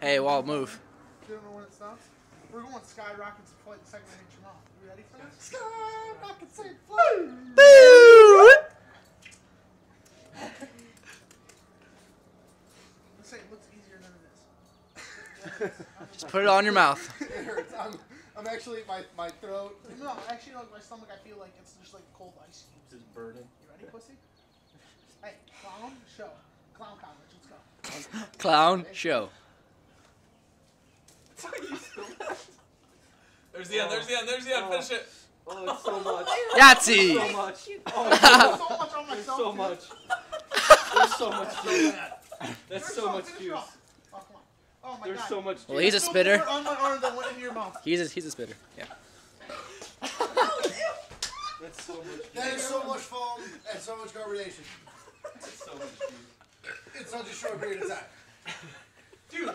Hey, Walt, move. You don't know when it stops? We're going skyrockets to flight the second I hit your mouth. You ready for this? Skyrockets say flight! Boo! This ain't looks easier than it is. Just put it on your mouth. It hurts. I'm actually, my throat. No, actually, like my stomach, I feel like it's just like cold ice cubes. Is burning. You ready, pussy? Hey, clown show. Clown college, let's go. Clown show. There's the end, there's the end, there's the end, finish it. Oh, it's so much. Yahtzee! So much. Oh, There's so much on myself. there's so dude. much. There's so much juice. That's Finish so off, much finish juice. off. Oh, come on. Oh my There's god. so much juice. Well, he's a There's spitter. more on my arm that went into your mouth. He's a spitter. Yeah. That's so much juice. That is so much foam and so much carbonation. That's so much juice. It's such a short period of time. Dude,